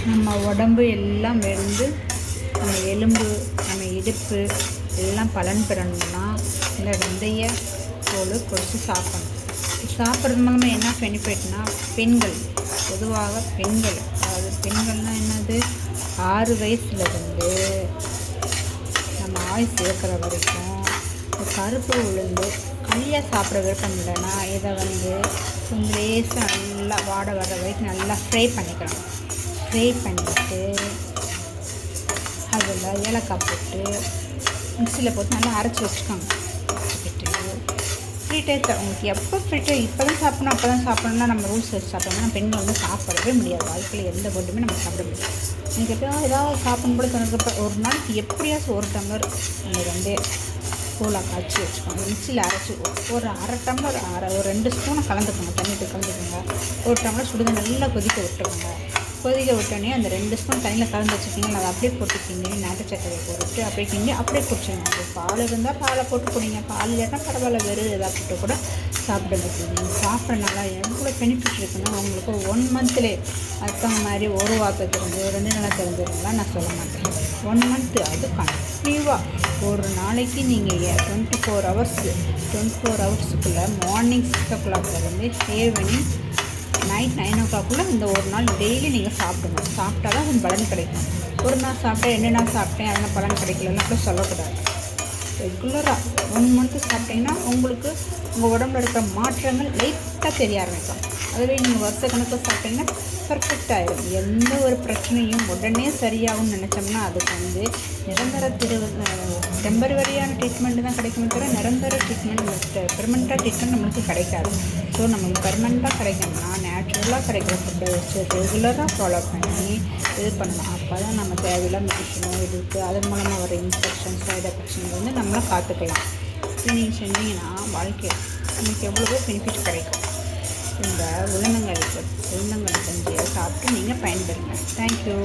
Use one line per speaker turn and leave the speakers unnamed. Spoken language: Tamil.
நம்ம உடம்பு எல்லாம் வெந்து நம்ம எலும்பு நம்ம இடுப்பு எல்லாம் பலன் பெறணும்னா இந்த வெந்தய தோல் குடித்து சாப்பிடணும். சாப்பிட்றது மூலமாக என்ன பெனிஃபிட்னா, பெண்கள் பொதுவாக பெண்கள், அதாவது பெண்கள்னால் என்னது, 6 வயசுலேருந்து நம்ம ஆயுள் சேர்க்குற வரைக்கும் கருப்பு உளுந்து களியாக சாப்பிட விருப்பம் இல்லைன்னா இதை கொஞ்சம் லேசாக நல்லா வாட வர வரைக்கும் நல்லா ஃப்ரை பண்ணிக்கிறோம். ஃப்ரை பண்ணிவிட்டு அதில் ஏலக்காய் போட்டு மிக்சியில் போட்டு நல்லா அரைச்சி வச்சுக்கோங்க. வச்சுக்கிட்டு ஃப்ரீ டேஸ்ட் உங்களுக்கு எப்போ ஃப்ரீ டே இப்போ தான் சாப்பிட்ணும் அப்போ தான் சாப்பிட்ணுன்னா நம்ம ரூல்ஸ் வச்சு சாப்பிட்டோம்னா பெண்கள் சாப்பிடவே முடியாது. வாழ்க்கையில் எந்த ஃபுட்டுமே நம்ம சாப்பிட முடியாது. நீங்கள் எப்போயும் ஏதாவது சாப்பிடும் கூட தனக்கு ஒரு நாளைக்கு எப்படியாச்சும் ஒரு டம்ளர் நீங்கள் தூளாக காய்ச்சி வச்சுக்கோங்க. மிக்சியில் அரைச்சி ஒரு அரை டம்ளர் ஒரு 2 ஸ்பூனை கலந்துக்கோங்க. தண்ணிட்டு கலந்துக்கோங்க. ஒரு டம்ளர் சுடுதண்ணி நல்லா கொதிக்க விட்டுருங்க. கொதிக்க விட்டோடனே அந்த 2 ஸ்பூன் தண்ணியில் கலந்து வச்சுக்கிங்க. அதை அப்படியே போட்டு கிண்டி நாட்டு சக்கரை போட்டு அப்படியே கிண்டி அப்படியே குடிச்சிடுங்க. அது பால் இருந்தால் பாலை போட்டு குடிங்க. பால் இல்லைன்னா பரவாயில்ல, வெறும் எதாவது போட்டு கூட சாப்பிடுங்க. நீங்கள் சாப்பிட்றனால எவ்வளோ பெனிஃபிட் இருக்குன்னா உங்களுக்கு 1 மந்த்லேயே அதுக்கான மாதிரி ஒரு வாரத்தை தெரிஞ்சு 2 நாளாக தெரிஞ்சிருந்தால் நான் சொல்ல மாட்டேன். 1 மந்த்து அது கண்டினியூவாக ஒரு நாளைக்கு நீங்கள் 24 ஹவர்ஸுக்குள்ளே மார்னிங் 6 o'clockலேருந்து ஈவினிங் நைட் 9 o'clock இந்த ஒரு நாள் டெய்லி நீங்கள் சாப்பிடணும். சாப்பிட்டா தான் கொஞ்சம் பலன் கிடைக்கும். ஒரு நாள் சாப்பிட்டேன் 2 நாள் சாப்பிட்டேன் அதனால் பலன் கிடைக்கலன்னா கூட சொல்லக்கூடாது. ரெகுலராக 1 மந்த்து சாப்பிட்டிங்கன்னா உங்களுக்கு உங்கள் உடம்புல இருக்கிற மாற்றங்கள் லைட்டாக தெரிய ஆரம்பிக்கும். அதுவே நீங்கள் வருஷக்கணக்கில் சாப்பிட்டிங்கன்னா பர்ஃபெக்ட் ஆகிடும். எந்த ஒரு பிரச்சனையும் உடனே சரியாகும்னு நினச்சோம்னா அதுக்கு நிரந்தர டெம்பரவரியான ட்ரீட்மெண்ட்டு தான் கிடைக்குமே தவிர நிரந்தர ட்ரீட்மெண்ட் பெர்மனெண்ட்டாக ட்ரீட்மெண்ட் நம்மளுக்கு கிடைக்காது. ஸோ நம்மளுக்கு பெர்மனெண்ட்டாக கிடைக்கணும்னா நேச்சுரலாக கிடைக்கிற ஃபுட்டை வச்சு ரெகுலராக ஃபாலோ பண்ணி இது பண்ணலாம். அப்போ தான் நம்ம தேவையில்லாம மெடிசனோ இதுக்கு அதன் மூலமாக வர இன்ஃபெக்ஷன் சைடு எஃபெக்ஷன் நம்மளை பார்த்துக்கலாம். இது நீங்கள் செஞ்சீங்கன்னா வாழ்க்கையில் உங்களுக்கு எவ்வளவோ பெனிஃபிட் கிடைக்கும். இந்த உளுந்தங்களி கஞ்சியை சாப்பிட்டு நீங்கள் பயன்பெறுங்க. தேங்க்யூ.